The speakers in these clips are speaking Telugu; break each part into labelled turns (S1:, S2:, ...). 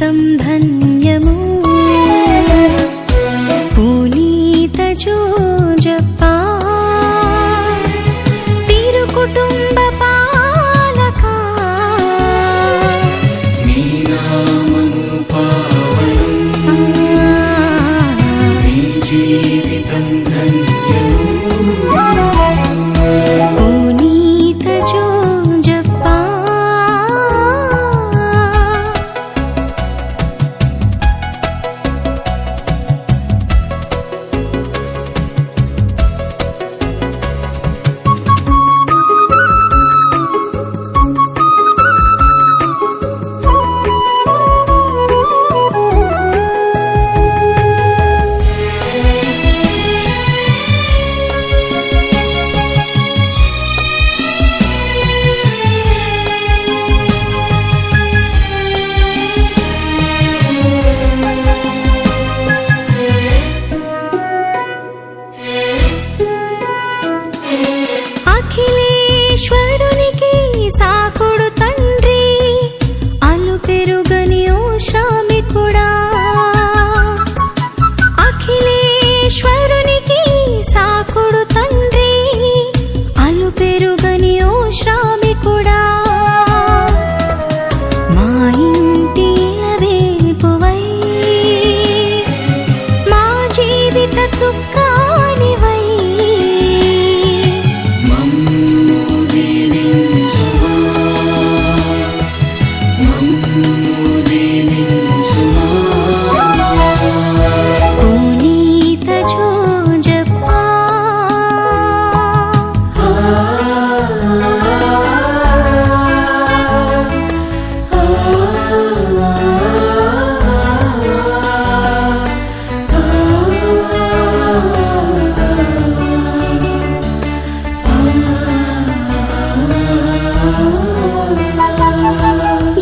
S1: జీవితం ధన్యము పునీత జోజప్పా తిరు కుటుంబ పాలక
S2: నీ నామము పావనం నీ జీవితం ధన్యము
S1: పునీత జోజప్పా అఖిలేశ్వరునికి సాకుడు తండ్రి అలు పెరుగని ఓ శ్రామికుడా అఖిలేశ్వరునికి సాకుడు తండ్రి అలు పెరుగని ఓ శ్రామికుడా మా ఇంటి ఇలవేల్పువై మా జీవిత చుక్కానివై పునీత జోజప్పా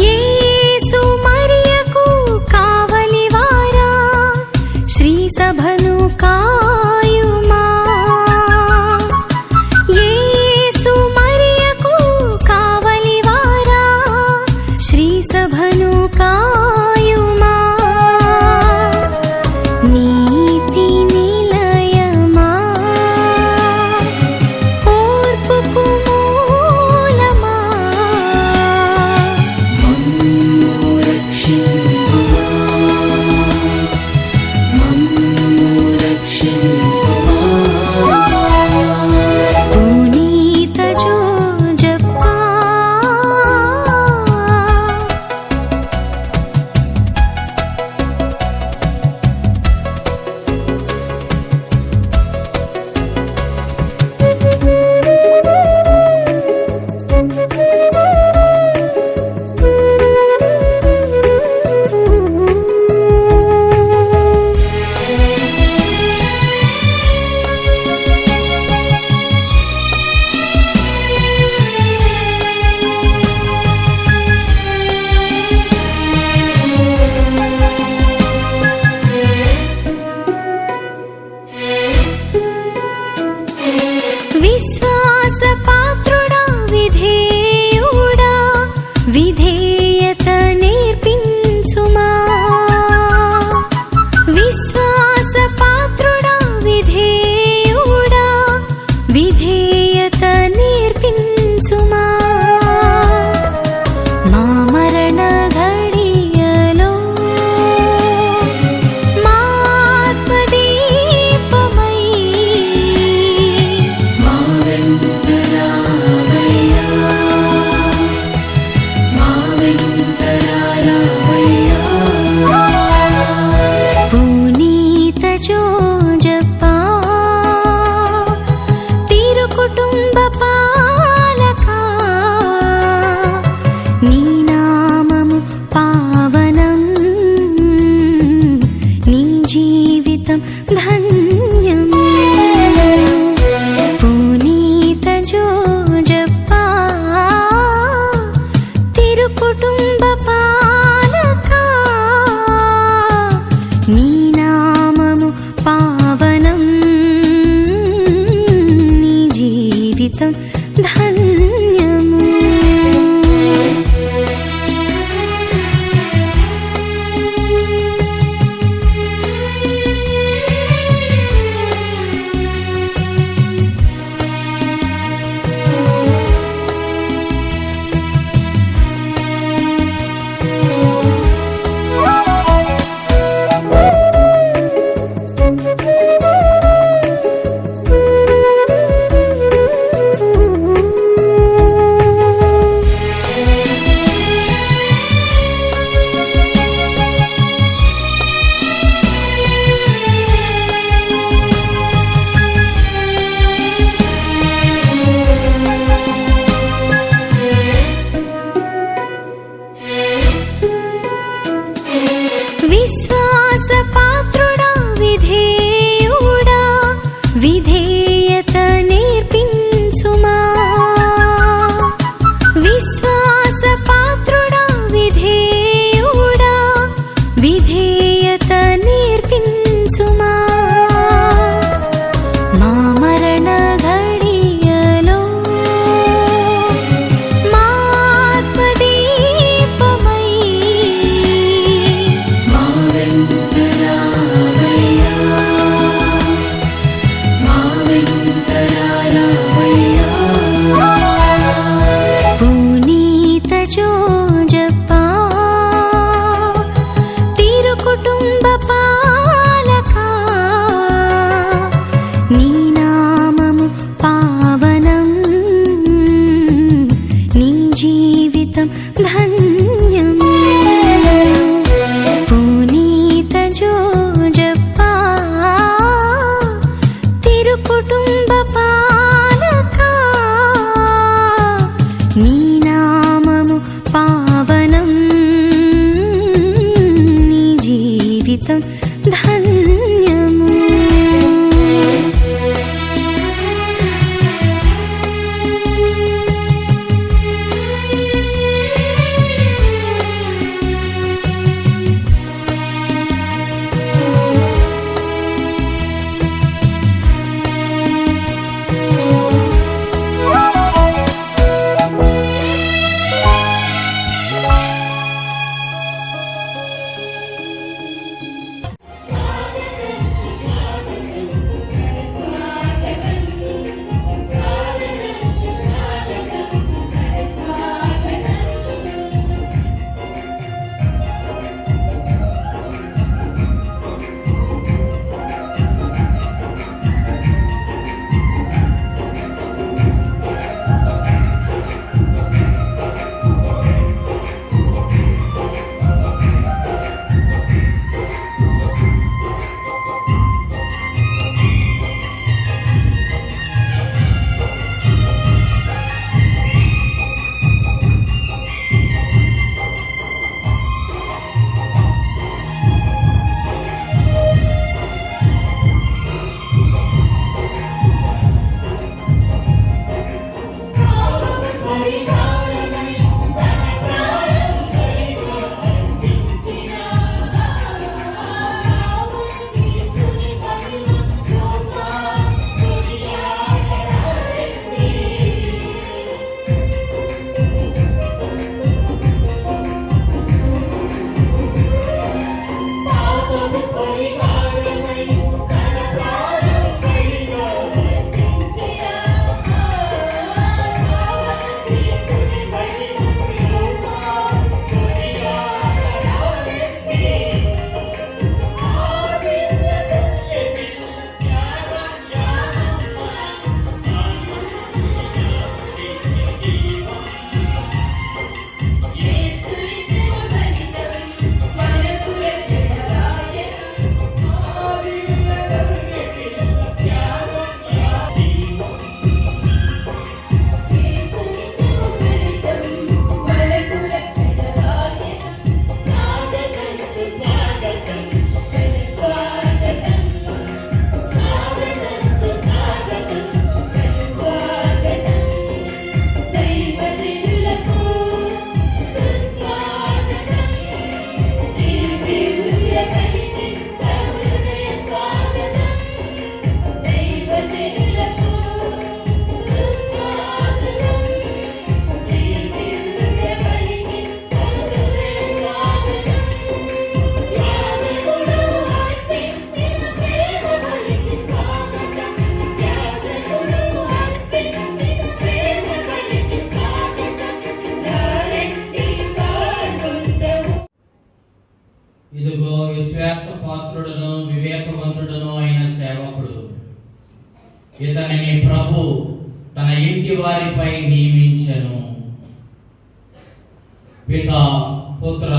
S1: యేసు మరియకు కావలివారా శ్రీ సభను కాయుమా యేసు మరియకు కావలివారా శ్రీ సభను కాయుమా నీతి నిలయమా ఓర్పుకు మూలమా పునీత జోజప్పా జీవితం ధన్యము.
S3: ఇదిగో విశ్వాసపాత్రుడును వివేకవంతుడును అయిన సేవకుడు, ఇతనిని ప్రభు తన ఇంటి వారిపై నియమించెను. పిత పుత్ర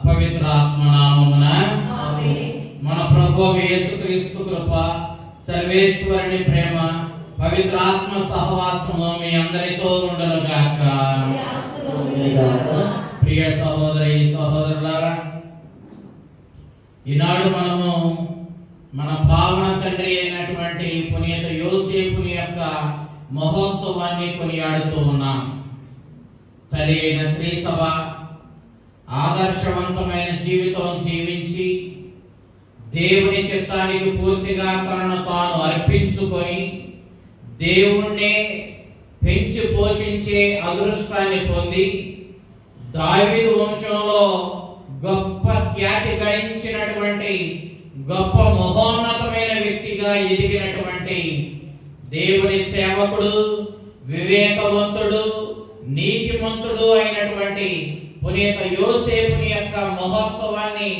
S3: పవిత్రాత్మ నామమున మన ప్రభువు యేసుక్రీస్తు కృప, సర్వేశ్వరుని ప్రేమ, పవిత్రాత్మ సహవాసము మీ అందరితో ఉండును గాక. ప్రియ సహోదరి సహోదరులారా, ఈనాడు మనము మన భావన తండ్రి అయినటువంటి పునీత యోసేపుని యొక్క మహోత్సవాన్ని కొనియాడుతూ ఉన్నాం. తల్లి అయిన శ్రీ సభ ఆదర్శవంతమైన జీవితం జీవించి దేవుని చిత్తానికి పూర్తిగా తనను తాను అర్పించుకొని దేవుణ్ణే పెంచి పోషించే అదృష్టాన్ని పొంది దావీదు వంశంలో గొప్ప ఖ్యాతి గడించినటువంటి గొప్ప మహోన్నతమైన వ్యక్తిగా ఎదిగినటువంటి దేవుని సేవకుడు, వివేకవంతుడు, నీతిమంతుడు అయినటువంటి పునీత యోసేపుని యొక్క మహోత్సవాన్ని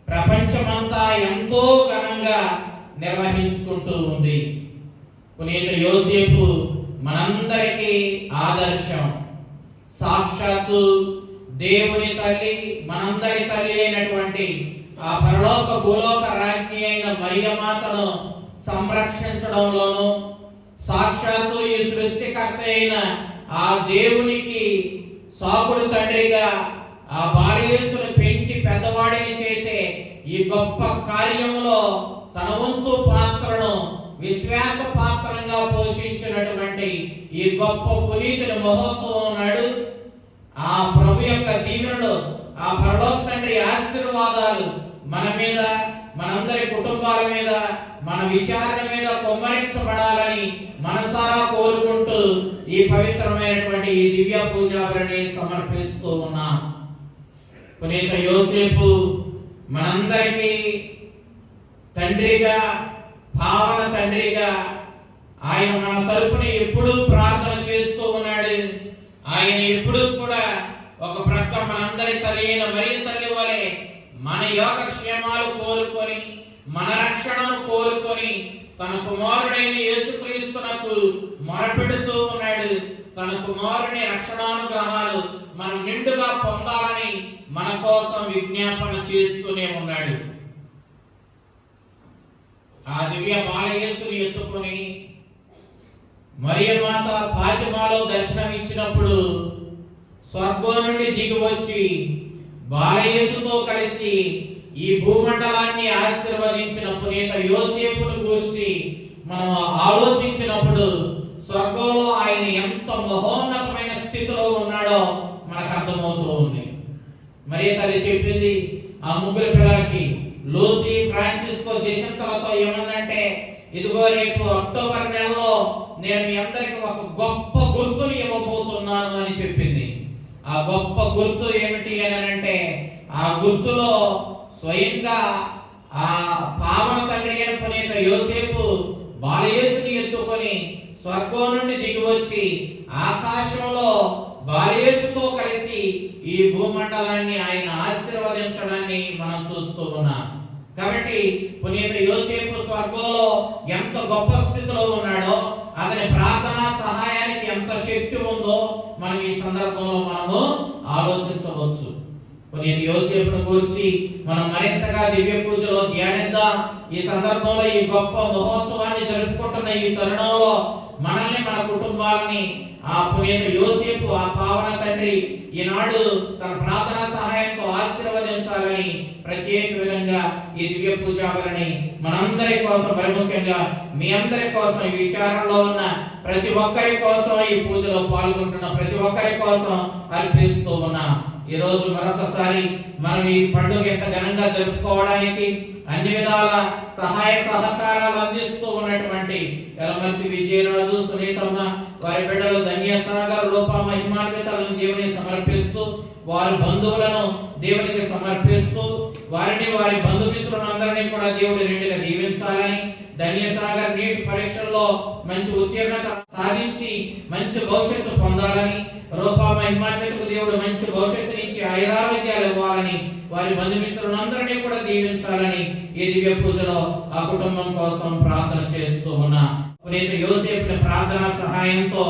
S3: ప్రపంచమంతా ఎంతో ఘనంగా నిర్వహించుకుంటూ ఉంది. పునీత యోసేపు మనందరికీ ఆదర్శం. సాక్షాత్తు దేవుని తల్లి, మనందరి తల్లి అయినటువంటి ఆ పరలోక భూలోక రాజ్ఞి అయిన మరియమాతను సంరక్షించడంలోను, సాక్షాత్తు ఈ సృష్టికర్త అయిన ఆ దేవునికి సాకుడు తండ్రిగా ఆ బాలయేసును పెంచి పెద్దవాడిని చేసే ఈ గొప్ప కార్యములో తన వంతు పాత్రను విశ్వాస పాత్రంగా పోషించినటువంటి ఈ గొప్ప పునీతుని మహోత్సవం నాడు ఆ ప్రభు యొక్క దీవెనలు, ఆ పరలోక తండ్రి ఆశీర్వాదాలు మన మీద, మనందరి కుటుంబాల మీద, మన విచారణ మీద కుమ్మరించబడాలని మనసారా కోరుకుంటూ ఈ పవిత్రమైనటువంటి ఈ దివ్య పూజాబలిని సమర్పిస్తూ ఉన్నాం. పునీత యోసేపు మనందరికీ తండ్రిగా, భావన తండ్రిగా ఆయన మన తరపున ఎప్పుడూ ప్రార్థన చేస్తూ ఉన్నాడు. ఆయన ఎప్పుడూ కూడా ఒక ప్రక్క మనందరి తల్లి అయిన మరియ తల్లి వలె మన యోగక్షేమాలు కోరుకొని, మన రక్షణను కోరుకొని తన కుమారుడైన యేసుక్రీస్తునకు మొరపెడుతూ ఉన్నాడు. తన కుమారుని రక్షణానుగ్రహాలు మనం నిండుగా పొందాలని మన కోసం విజ్ఞాపన చేస్తూనే ఉన్నాడు. ఆ దివ్య బాలయేసుని ఎత్తుకొని మరియమాత ఫాతిమాలో దర్శనమిచ్చినప్పుడు స్వర్గం నుండి దిగి వచ్చి బాలయేసుతో కలిసి ఈ భూమండలాన్ని ఆశీర్వదించిన పునీత యోసేపును గురించి మనం ఆలోచించినప్పుడు స్వర్గంలో ఆయన ఎంత మహోన్నతమైన స్థితిలో ఉన్నాడో మనకు అర్థమవుతూ ఉంది. మరియ తల్లి చెప్పింది ఆ ముగ్గురు పిల్లలకి, లూసీ, ఫ్రాన్సిస్కో, జెసిన్తాలతో ఏమన్నంటే, ఇదిగో రేపు అక్టోబర్ నెలలో నేను మీ అందరికి ఒక గొప్ప గుర్తుని ఇవ్వబోతున్నాను అని చెప్పింది. ఆ గొప్ప గుర్తు ఏమిటి అని అంటే, ఆ గుర్తులో స్వయంగా ఆ పావన తండ్రి అయిన పునీత యోసేపు బాలయేసుని ఎత్తుకొని స్వర్గం నుండి దిగి వచ్చి ఆకాశంలో బాలయేసుతో కలిసి ఈ భూమండలాన్ని ఆయన ఆశీర్వదించడాన్ని మనం చూస్తూ ఉన్నాం. కాబట్టి పునీత యోసేపు స్వర్గంలో ఎంత గొప్ప స్థితిలో ఉన్నాడో, అతని ప్రార్థనా సహాయానికి ఎంత శక్తి ఉందో మనం ఈ సందర్భంలో మనము ఆలోచించవచ్చు. పునీత యోసేపును గురించి మనం మరింతగా దివ్య పూజలో ధ్యానిద్దాం. ఈ సందర్భంలో ఈ గొప్ప మహోత్సవాన్ని జరుపుకుంటున్న ఈ తరుణంలో మనల్ని, మన కుటుంబాలని ఆ పునీత యోసేపు, ఆ పావన తండ్రి ఈనాడు తన ప్రార్థనా సహాయంతో ఆశీర్వదించాలని ప్రత్యేక విధంగా ఈ దివ్య పూజాబలిని మనందరి కోసం, మరి ముఖ్యంగా మీ అందరి కోసం, ఈ విచారంలో ఉన్న ప్రతి ఒక్కరి కోసం, ఈ పూజలో పాల్గొంటున్న ప్రతి ఒక్కరి కోసం అర్పిస్తూ ఉన్నాం. ఈ రోజు మరొకసారి మనం ఈ పండుగ ఎంత ఘనంగా జరుపుకోవడానికి అన్ని విధాల సహాయ సహకారాలు అందిస్తూ ఉన్నటువంటి యలమంతి విజయరాజు, సునీతమ్మ, వారి బిడ్డలు ధన్యసాగర్, రూపా, మహిమాన్వితాలను దేవుని సమర్పిస్తూ, వారి బంధువులను దేవునికి సమర్పిస్తూ, వారిని, వారి బంధుమిత్రులందరినీ కూడా దేవుడు నిండుగా దీవించాలని, ధన్యసాగర్ నీట్ పరీక్షల్లో మంచి ఉత్తీర్ణత సాధించి మంచి భవిష్యత్తు పొందాలని, రూపా, మహిమాన్వితకు దేవుడు మంచి భవిష్యత్తునిచ్చి ఆయురారోగ్యాలు ఇవ్వాలని, వారి బంధుమిత్రులందరినీ కూడా దీవించాలని ఈ దివ్య పూజలో ఆ కుటుంబం కోసం ప్రార్థన చేస్తూ ఉన్నా. పునీత యోసేపుని ప్రార్థనా సహాయంతో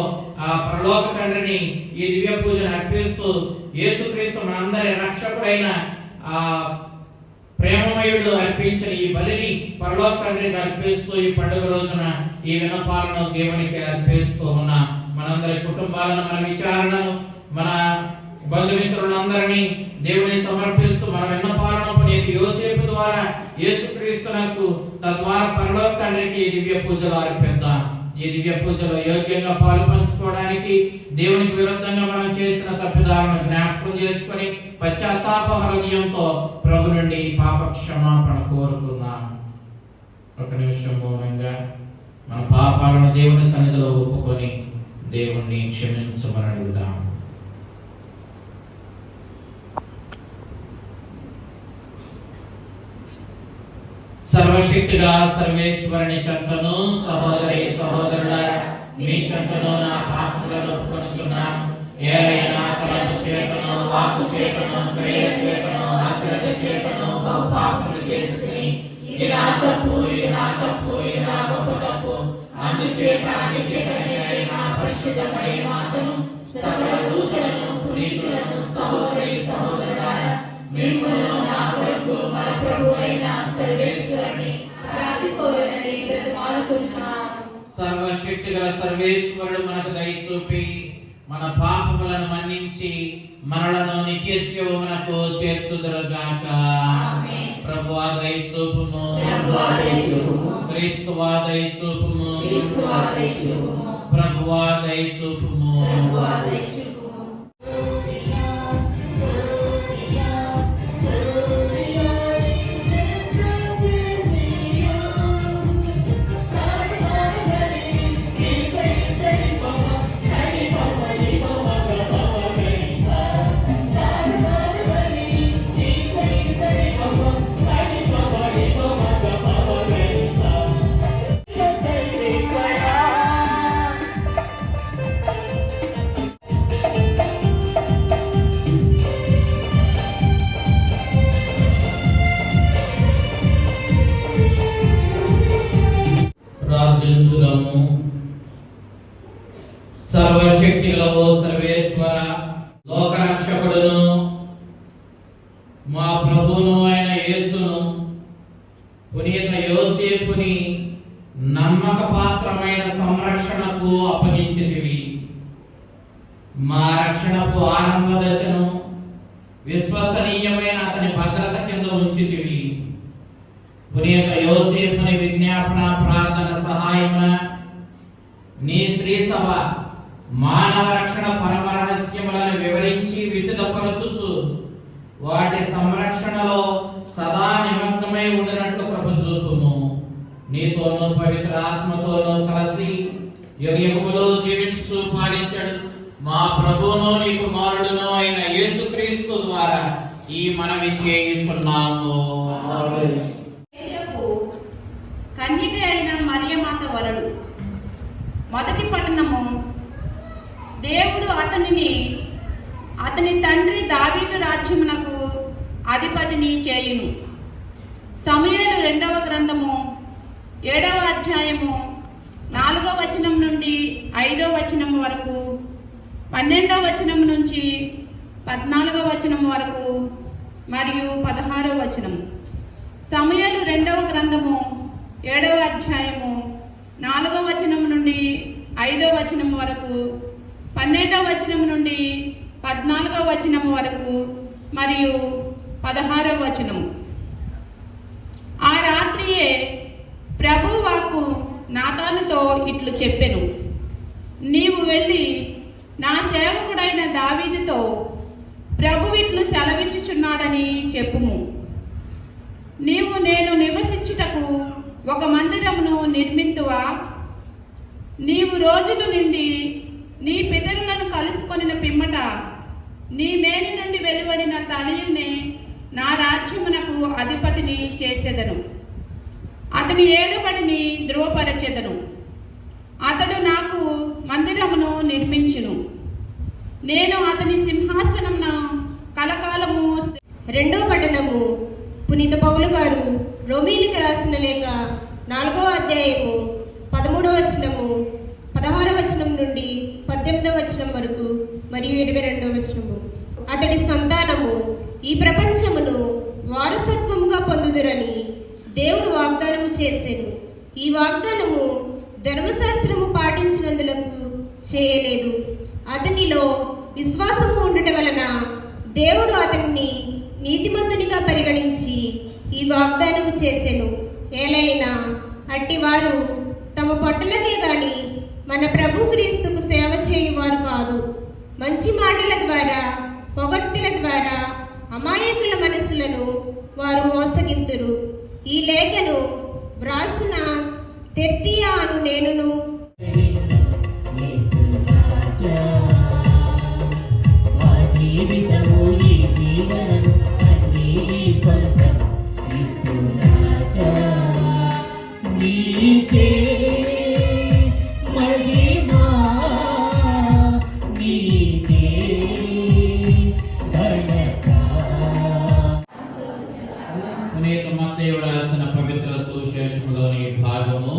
S3: ఆ పరలోక తండ్రిని ఈ దివ్య పూజను అర్పిస్తూ, యేసుక్రీస్తు మనందరి రక్షకుడైన ఆ ప్రేమమయుడు అర్పించిన ఈ బలిని పరలోక తండ్రికి అర్పిస్తూ ఈ పండుగ రోజున ఈ విన్నపాలను దేవునికి అర్పిస్తూ ఉన్నా. మనందరి కుటుంబాలను, మన విచారణను, మన బంధుమిత్రులందరినీ దేవుని సమర్పిస్తూ మన విన్నపాలను పునీత యోసేపు ద్వారా యేసుక్రీస్తునకు, తద్వారా పరలోక తండ్రికి ఈ దివ్య పూజలు అర్పిద్దాం. ఈ దివ్య పూజలో యోగ్యంగా పాలు పంచుకోవడానికి దేవునికి విరుద్ధంగా మనం చేసిన తప్పిదాలను జ్ఞాపకం చేసుకొని పశ్చాత్తాప హృదయంతో ప్రభు నుండి పాప క్షమాపణ కోరుకుందాం. ఒక నిమిషం మౌనంగా మన పాపాలను దేవుని సన్నిధిలో ఒప్పుకొని దేవుణ్ణి క్షమించమని అడుగుదాం. సర్వశక్తిగా సర్వేశ్వరుని చెంతను, సహోదరి సహోదరులారా మీ చెంతను నా పాపములను ఒప్పుకొనుచున్నాను. ఏలైనా తలంపు చేతను, వాక్కు చేతను, క్రియ చేతను, అశ్రద్ధ చేతను బహు పాపములు చేసుకుని, ఇది నా తప్పు, ఇది నా తప్పు, ఇది నా గొప్ప తప్పు. అందుచేత నిత్యకన్యకైన పరిశుద్ధ మరియమాతను, సకల దూతలను, పునీతులను, సహోదరి సహోదరులారా మిమ్ములను నా కొరకు మన ప్రభువైన సర్వేశ్వరుని ప్రార్థింపవలెనని బ్రతిమాలుకొనుచున్నాను. సర్వశక్తిగల సర్వేశ్వరుడు మనకు దయ చూపి మన పాపములను మన్నించి మనలను నిత్య జీవమునకు చేర్చుదురుగాక. ఆమేన్. ప్రభువా దయ చూపుము, క్రీస్తువా దయ చూపుము, ప్రభువా దయ చూపుము. ప్రార్థించుదాము. సర్వశక్తిలో సర్వేశ్వర, లోకరక్షకుడును మా ప్రభువును అయిన యేసును పునీత యోసేపుని నమ్మక పాత్రమైన సంరక్షణకు అప్పగించితివి. మా రక్షణకు ఆరంభ దశను విశ్వసనీయమైన అతని భద్రత కింద ఉంచితివి. పునీత యోసేపుని విజ్ఞాపన ప్రార్థన సహాయమున నీ శ్రీ సభ మానవ రక్షణ పరమ రహస్యములను వివరించి విశదపరచుచు వాటి సంరక్షణలో సదా నిమగ్నమై ఉండినట్లు కృప చూపుము. నీతోనూ పవిత్ర ఆత్మతోనూ కలిసి యుగయుగములో జీవించుచు పాలించాడు మా ప్రభువును నీ కుమారుడును అయిన యేసుక్రీస్తు ద్వారా ఈ మనవి చేయుచున్నాము.
S4: కన్యక అయిన మరియమాత వలడు. మొదటి పట్టణము. దేవుడు అతని తండ్రి దావీదు రాజ్యమునకు అధిపతిని చేయును. సమూయేలు 2వ గ్రంథము 7వ అధ్యాయము 4వ వచనం నుండి 5వ వచనం వరకు, 12వ వచనం నుంచి 14వ వచనం వరకు మరియు 16వ వచనం. సమూయేలు 2వ గ్రంథము 7వ అధ్యాయము 4వ వచనం నుండి 5వ వచనం వరకు, 12వ వచనం నుండి 14వ వచనం వరకు మరియు 16వ వచనం. ఆ రాత్రియే ప్రభు వాక్కు నాతానుతో ఇట్లు చెప్పెను, నీవు వెళ్ళి నా సేవకుడైన దావీదుతో ప్రభు ఇట్లు సెలవిచ్చుచున్నాడని చెప్పుము. నీవు నేను నివసించుటకు ఒక మందిరమును నిర్మింతువా? నీవు రోజుల నుండి నీ పితరులను కలుసుకొనిన పిమ్మట నీ మేని నుండి వెలువడిన తనయుణ్ణి నా రాజ్యమునకు అధిపతిని చేసేదను. అతని ఏలుబడిని ధృవపరచెదను. అతడు నాకు మందిరమును నిర్మించును. నేను అతని సింహాసనమున కలకాలము.
S5: రెండో పట్టణము. పునీత పౌలు గారు రోమీయులకు రాసిన లేఖ 4వ అధ్యాయము 13వ వచనము 16వ వచనం నుండి 18వ వచనం వరకు మరియు 22వ వచనము. అతడి సంతానము ఈ ప్రపంచమును వారసత్వముగా పొందుదురని దేవుడు వాగ్దానము చేసెను. ఈ వాగ్దానము ధర్మశాస్త్రము పాటించినందులకు చేయలేదు, అతనిలో విశ్వాసము ఉండుట వలన దేవుడు అతన్ని నీతిమంతునిగా పరిగణించి ఈ వాగ్దానము చేసెను. ఏలైనా అట్టివారు తమ పట్టులకే గాని మన ప్రభు క్రీస్తుకు సేవ చేయువారు కాదు. మంచి మాటల ద్వారా, పొగడ్తల ద్వారా అమాయకుల మనసులను వారు మోసగింతురు. ఈ లేఖను వ్రాసిన తెర్తియా అను నేనును
S3: పునీత మత్తయి రాసిన పవిత్ర సువిశేషములోని భాగము.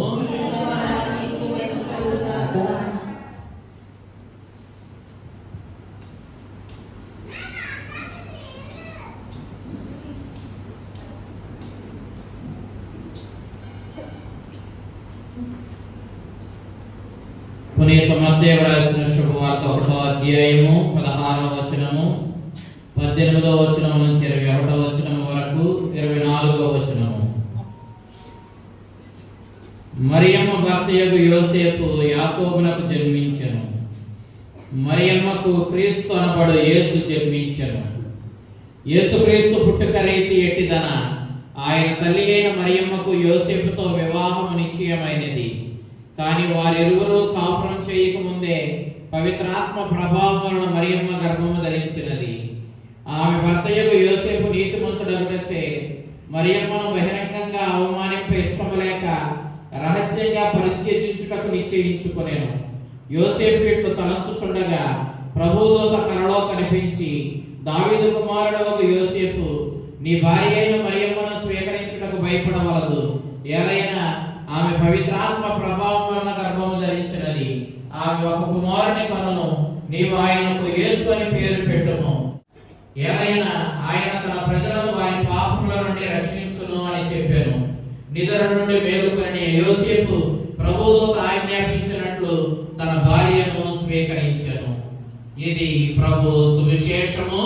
S3: పునీత మత్తయి రాసిన శుభవార్త 1వ అధ్యాయము 16వ వచనము 18వ వచనం నుంచి 21వ వచనం వరకు 24వ మరియమ్మ భర్తయగు యోసేపు యాకోబునకు జన్మించెను. మరియమ్మకు క్రీస్తు అనబడు యేసు జన్మించెను. యేసుక్రీస్తు పుట్టుక రీతి ఎట్టిదన ఆయన తల్లి అయిన మరియమ్మకు యోసేపుతో వివాహం నిశ్చయమైనది. కానీ వారిరువురు కాపురం చేయకముందే పవిత్రాత్మ ప్రభావం వలన మరియమ్మ గర్భము ధరించినది. ఆమె భర్తయగు యోసేపు నీతిమంతుడగుటచే మరియమ్మను బహిరంగంగా అవమానింప ఇష్టము లేక రహస్యంగా పరిత్యజించుటకు నిశ్చయించుకొనెను. యోసేపు ఇట్లు తలంచుచుండగా ప్రభుదూత కలలో కనిపించి, దావీదు కుమారుడగు యోసేపు, నీ భార్య అయిన మరియమ్మను స్వీకరించుటకు భయపడవలదు. ఏలైనా ఆమె పవిత్రాత్మ ప్రభావం వలన గర్భము ధరించినది. ఆమె ఒక కుమారుని కనును, నీవు ఆయనకు యేసు అని పేరు పెట్టుము. ఏలైనా ఆయన తన ప్రజలను వారి పాపముల నుండి రక్షించును అని చెప్పాను. నిద్ర నుండి మేలుకొని యోసేపు ప్రభువుతో ఆజ్ఞాపించినట్లు తన భార్యను స్వీకరించెను. ఇది ప్రభు సువిశేషము.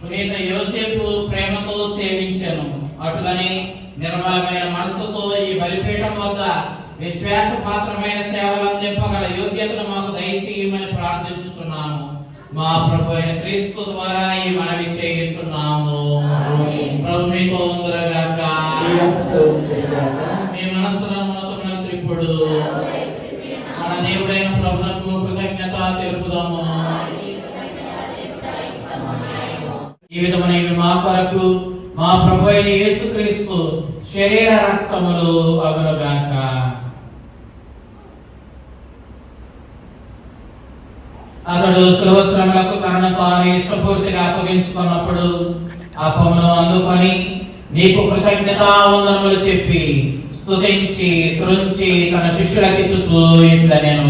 S3: పునీత యోసేపు ప్రేమతో సేవించెను. అటులని నిర్మలమైన మనసుతో ఈ బలిపీఠం వద్ద విశ్వాసపాత్రమైన సేవలు అందింపగల యోగ్యతను మాకు దయచేయమని ప్రార్థించుచున్నాము. మా ప్రభు అయిన క్రీస్తు ద్వారా ఈ మనవి చేయుచున్నాము. ప్రభు మీతో ఉండుగాక. మీ మనస్సులను త్రిప్పుడు మన దేవుడైన ప్రభువుకు కృతజ్ఞత తెలుపుదాము. ఈ విధమైన మా కొరకు మా ప్రభు అయిన యేసుక్రీస్తు శరీర రక్తములు అగునుగాక. అతడు శిలువ శ్రమలకు తనను తాను ఇష్టపూర్తిగా అప్పగించుకున్నప్పుడు అప్పమును అందుకొని నీకు కృతజ్ఞతావందనములు చెప్పి స్తుతించి త్రుంచి తన శిష్యులకిచ్చుచు ఇట్లా నేను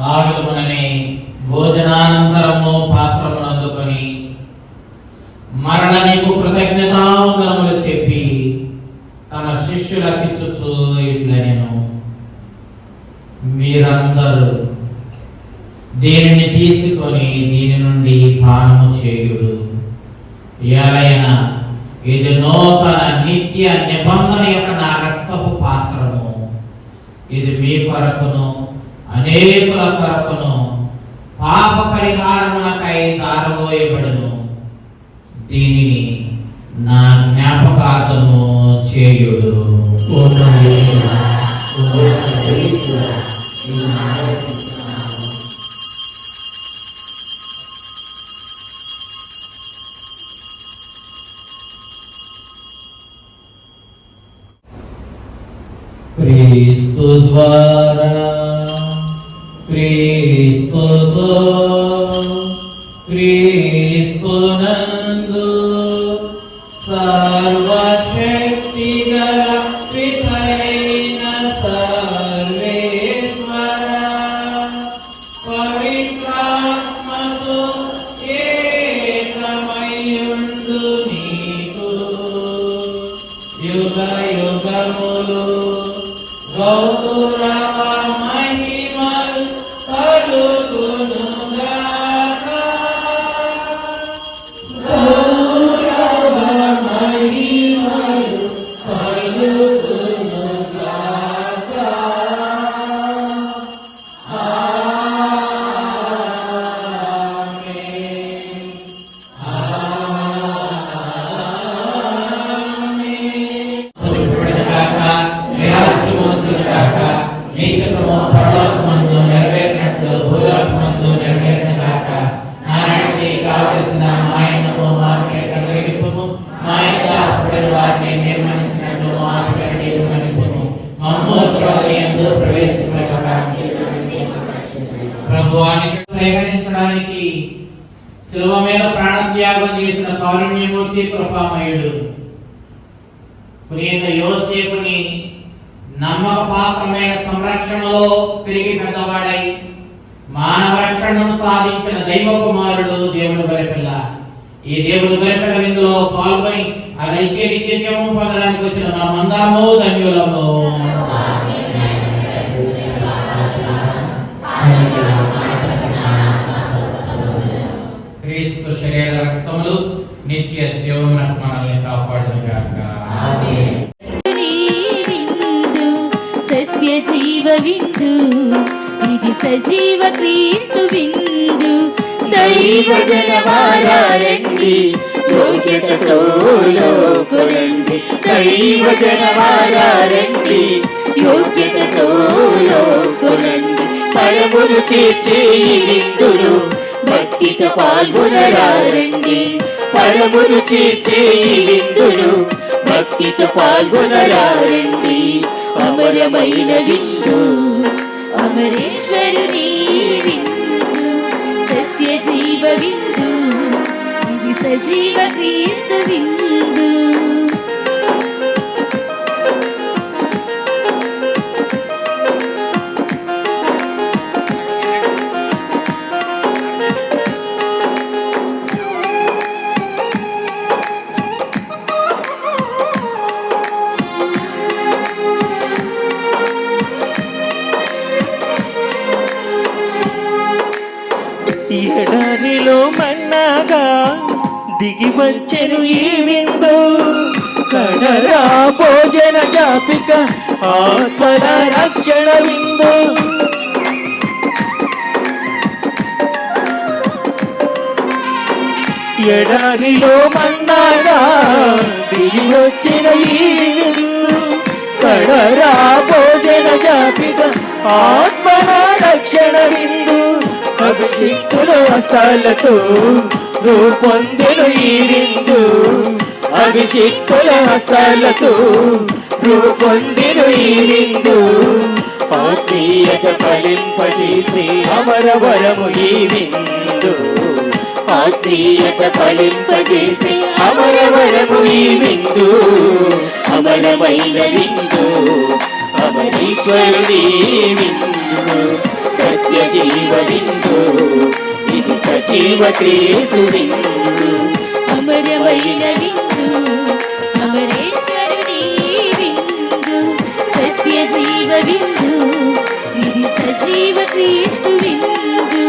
S3: ఆ విధముననే భోజనానంతరము పాత్రమును అందుకొని మరల నీకు కృతజ్ఞతావందనములు చెప్పి తన శిష్యులకిచ్చుచు ఇట్లా నేను మీరందరూ దీనిని తీసుకొని దీని నుండి పానము చేయుడు. ఎలైనా ఇది నూతన నిత్య నిబంధన యొక్క నా రక్తపు పాత్రము. ఇది మీ కొరకును అనేకుల కొరకును పాప పరిహారమునకై దారబోయబడును. దీనిని నా జ్ఞాపకార్థము చేయుడు. క్రీస్తు ద్వారా క్రీస్తుతో క్రీస్తునందు సర్వశక్తి గల పితైన సర్వేశ్వర పవిత్రాత్మతో ఏకమయుండు నీకు యుగ యుగములు గౌరవ మహిమలు కలుగునుగాక. గౌరవ మహిమలు కలుగునుగాక. ఆమేన్. పరలోకమందు నెరవేరినట్లు భూలోకమందు నెరవేరినగాక. నారాయణకి కావలసిన మాయనము మాకే కలిగిపము. మాయగా అప్పుడైన వారిని నిర్మణించినట్లు మా పేరు నిర్మణించము. మమ్ము శోధనయందు ప్రవేశింపడానికి ప్రభువానికి ప్రయత్నించడానికి శిలువ మీద ప్రాణత్యాగం చేసిన కారుణ్యమూర్తి కృపామయుడు పునీత యోసేపుని నమ్మకపాత్రమైన సంరక్షణలో పెరిగి పెద్దవాడై మానవ రక్షణను సాధించిన దైవ కుమారుడు దేవుడు గరిపిల్ల. ఈ దేవుడు గరిపిల్ల విందులో పాల్గొని ఆ దయచేరి నిత్యజీవము పొందడానికి వచ్చిన మనమందరము ధన్యులము. క్రీస్తు శరీర రక్తములు నిత్య జీవమునకు మనల్ని కాపాడునుగాక. ఆమేన్.
S1: సత్య జీవ విందు ఇది సజీవ క్రీస్తు విందు. దైవ జనవారండి యోగ్యతతో లోకులండి. దైవ జనవారండి యోగ్యతతో లోకులండి. పరమును చేర్చే ఈ విందులు భక్తితో పాల్గొనరారండి. పరమును చేర్చే ఈ విందులు భక్తితో పాల్గొనరారండి. అమరమైన విందు అమరేశ్వరుని విందు సత్య జీవ విందు ఇది సజీవ క్రీస్తు విందు.
S6: ఎడారిలో మన్నాగా దిగి వచ్చెను ఈ విందు. కడరా భోజన జాపిక ఆత్మల రక్షణ విందు. ఎడారిలో మన్నాగా దిగి వచ్చిన ఈ విందు. కడరా భోజన జాపిక ఆత్మల రక్షణ విందు. అభిషిక్తుల హస్తాలతో రూపొందెను ఈ విందు. అభిషిక్తుల హస్తాలతో రూపొందెను ఈ విందు. ఆత్మీయత ఫలింపజేసే అమరవరము ఈ విందు. ఆత్మీయత ఫలింపజేసే అమరవరము ఈ విందు. అమరమైన విందు అమరీశ్వరుడి విందు. సత్య జీవ విందు ఇది సజీవ క్రీస్తు విందు.
S1: అమరమైన విందు అమరేశ్వరుని విందు సత్య జీవ విందు ఇది సజీవ క్రీస్తు విందు.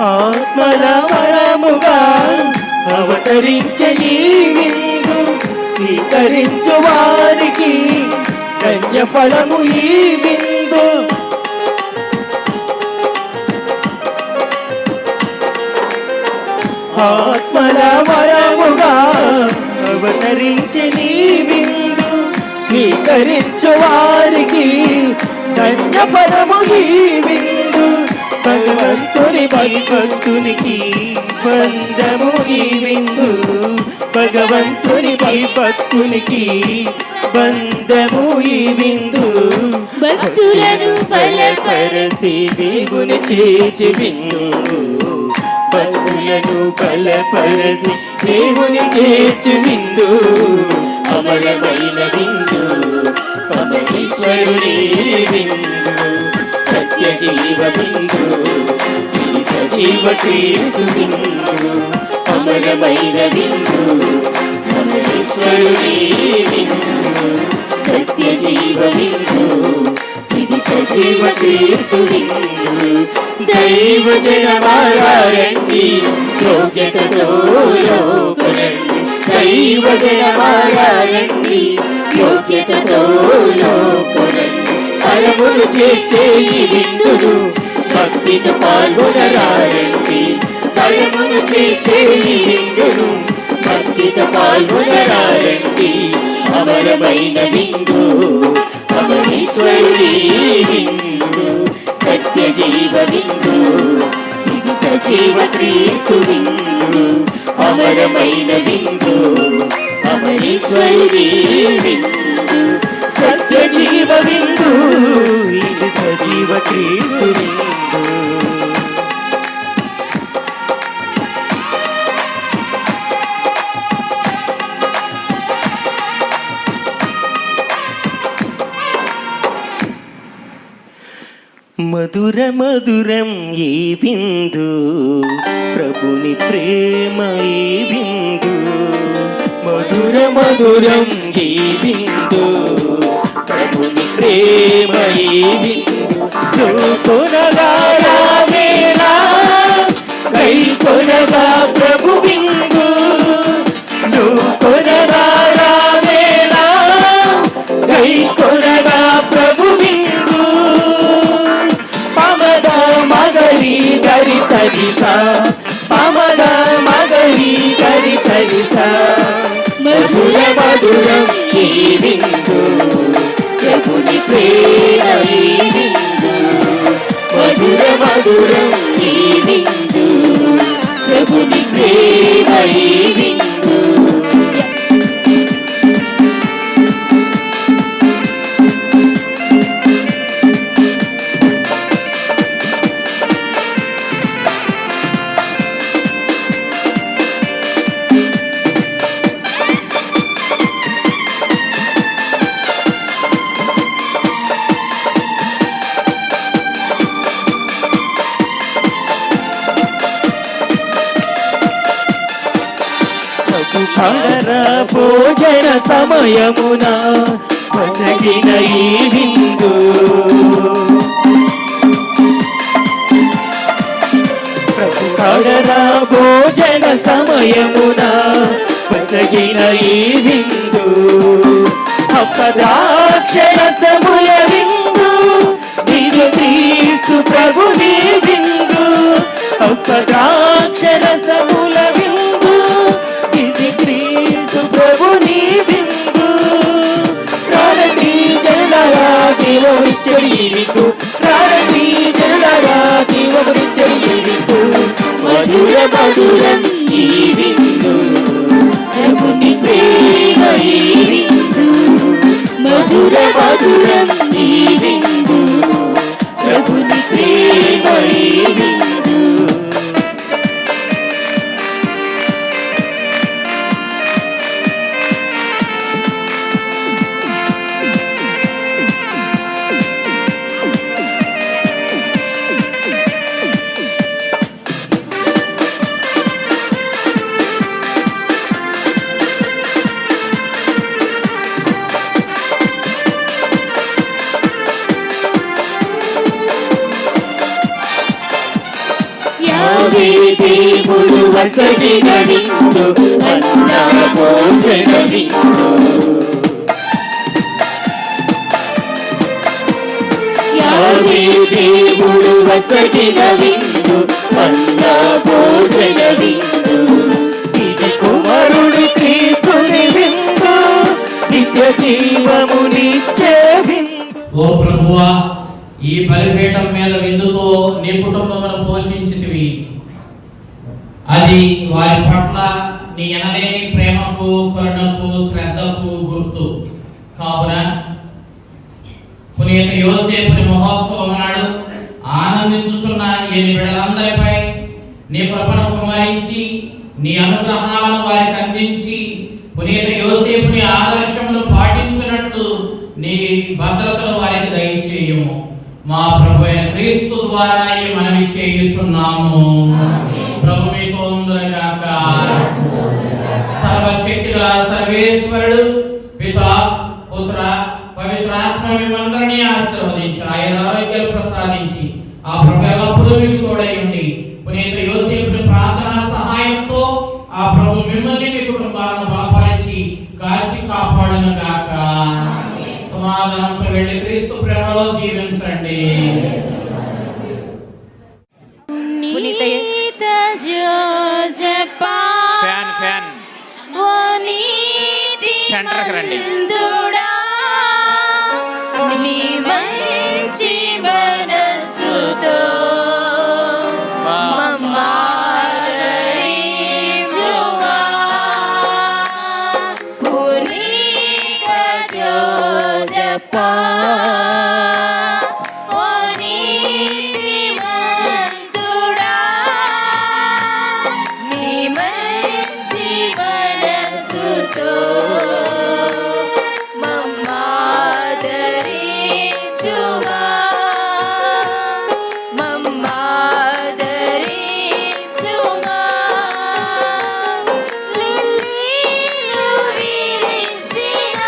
S6: ఆత్మల వరముగా అవతరించే ఈ విందు స్వీకరించు వారికి ధన్య ఫలము ఈ విందు. ఆత్మల వరముగా అవతరించే ఈ విందు స్వీకరించు వారికి ధన్య ఫలము ఈ విందు. భగవంతుని భక్తునికి బంధము ఈ విందు. భగవంతుని భక్తునికి బంధము ఈ విందు.
S1: భక్తులను
S6: బలపరచి దేవుని చేర్చి విందు. భక్తులను బలపరచి దేవుని చేర్చి విందు. అమరమైన విందు పరమేశ్వరుని విందు. సత్య జీవ బిందు ఇది సజీవ క్రీస్తు బిందు. అమరమైన బిందు పరమేశ్వరుని బిందు. సత్య జీవ బిందు ఇది సజీవ క్రీస్తు బిందు. దైవ జనమారండి యోగ్యతతో లోకరండి. దైవ జనమారండి యోగ్యతతో లోకరండి. పరములు చేర్చే ఈ విందును భక్తితో పాల్గొనరారండి. పరములు చేర్చే ఈ విందును భక్తితో పాల్గొనరారండి. అమరమైన విందు పరమేశ్వరుని విందు. సత్య జీవ విందు ఇది సజీవ క్రీస్తు విందు. అమరమైన విందు పరమేశ్వరుని విందు. సత్య జీవ విందు ఇది సజీవ క్రీస్తు విందు. మధుర మధురం ఈ బిందు ప్రభుని ప్రేమ ఈ బిందు. మధుర మధురం ఈ బిందు ప్రభుని ప్రేమ ఈ బిందు. కొనగా వేళ కై కొనగా ప్రభు బిందు. కొనగా వేళ కై కొనగా ప్రభు బిందు. పమద మగరి గరి సరిసా పమద మగరి గరి సరిసా. మధుర మధురం ఈ బిందు ప్రభుని ప్రేమ ఈ బిందు. మధుర మధురం ఈ బిందు ప్రభుని ప్రేమ ఈ బిందు. పడర భోజన సమయమున వసగిన ఈ విందు. పడర భోజన సమయమున వసగిన ఈ విందు. అపదాక్షరసముల విందు ఇది క్రీస్తు ప్రభుని విందు. అపదాక్షరసముల విందు ఇది క్రీస్తు ప్రభుని విందు. ప్రాణి జనరా జీవమిచ్చే ఈ విందు. ప్రాణి జనరా జీవమిచ్చే ఈ విందు. మధుర మధురం ఈ విందు ప్రభుని ప్రేమ ఈ విందు. మధుర మధురం వసగిన విందు అన్న భోజన విందు యావే దేవుడు వసగిన విందు అన్న భోజన విందు ఇది కుమారుడు క్రీస్తుని విందు నిత్య జీవమునిచ్చే విందు.
S3: ఓ ప్రభువా, ఈ బలిపీఠం మీద విందుతో నీ కుటుంబమును పోషించితివి. అది వారి పట్ల నీ ఎనలేని ప్రేమకు, కరుణకు, శ్రద్ధకు గుర్తు. కావున పునీత యోసేపుని మహోత్సవం నాడు ఆనందించుచున్న ఈ బిడ్డలందరిపై నీ కృపను కుమరించి నీ అనుగ్రహాలను వారికి అందించి పునీత యోసేపుని ఆదర్శమును పాటించినట్లు నీ భద్రతను వారికి దయచేయము. మా ప్రభు అయిన క్రీస్తు ద్వారా ఈ మనవి చేయుచున్నాము. ప్రభు మీతో ఉండుగాక. సర్వశక్తిగల సర్వేశ్వరుడు పితా, పుత్ర, పవిత్రాత్మ మిమ్మందరినీ ఆశీర్వదించి ఆయన ఆరోగ్యాలు ప్రసాదించి ఆ ప్రభు ఎల్లప్పుడూ మీకు తోడై ఉండి పునీత యోసేపుని ప్రార్థనా సహాయంతో ఆ ప్రభు మిమ్మల్ని మీ కుటుంబాలను బలపరిచి కాచి కాపాడును గాక. సమాధానంతో వెళ్ళి క్రీస్తు ప్రేమలో జీవించండి.
S1: పునీత జోజప్పా
S3: ఫ్యాన్
S1: ఓ నీతి
S3: సెంటర్కి రండి.
S1: మందుడా, నీ మంచి మనస్సుతో మమ్మాదరించుమా. పునీత జోజప్పా ఓ నీతి మందుడా, నీ మంచి మనస్సుతో మమ్మాదరించుమా. మమ్మాదరించుమా. లిల్లీలు విరిసిన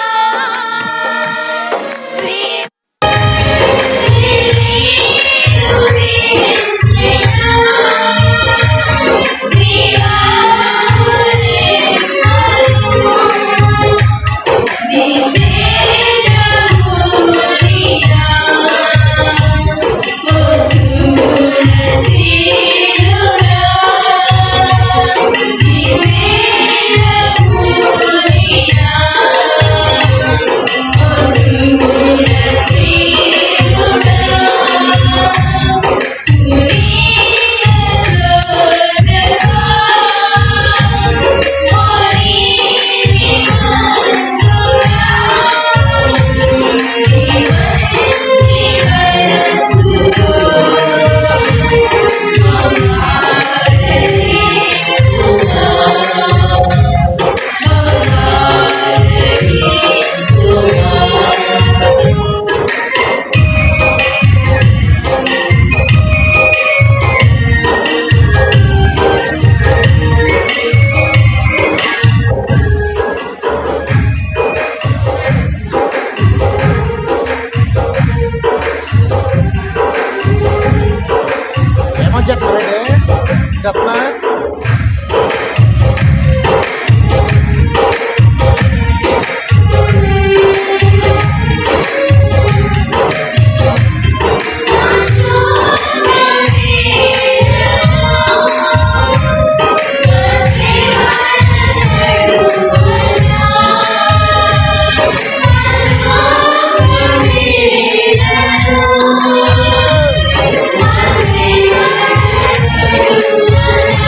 S7: Thank you.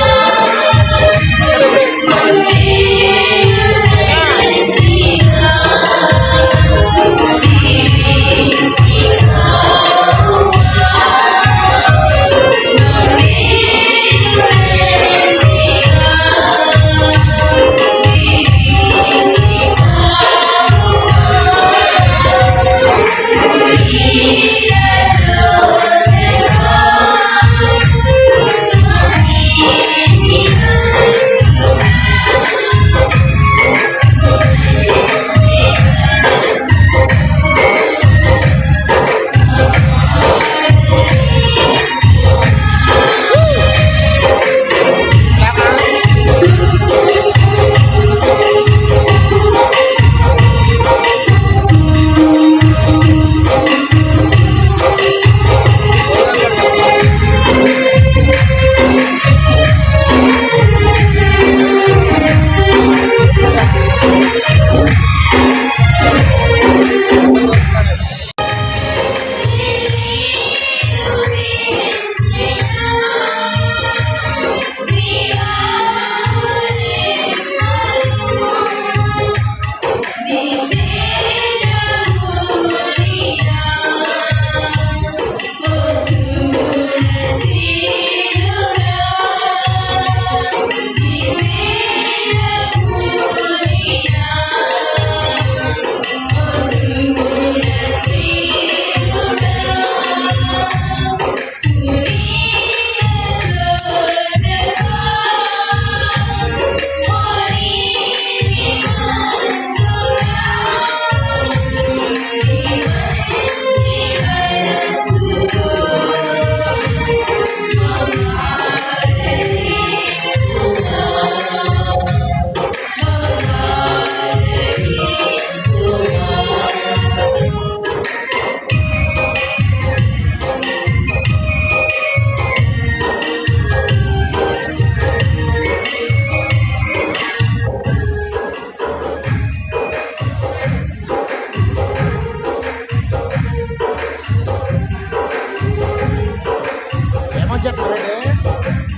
S7: చెప్పారండి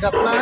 S7: చెప్పనా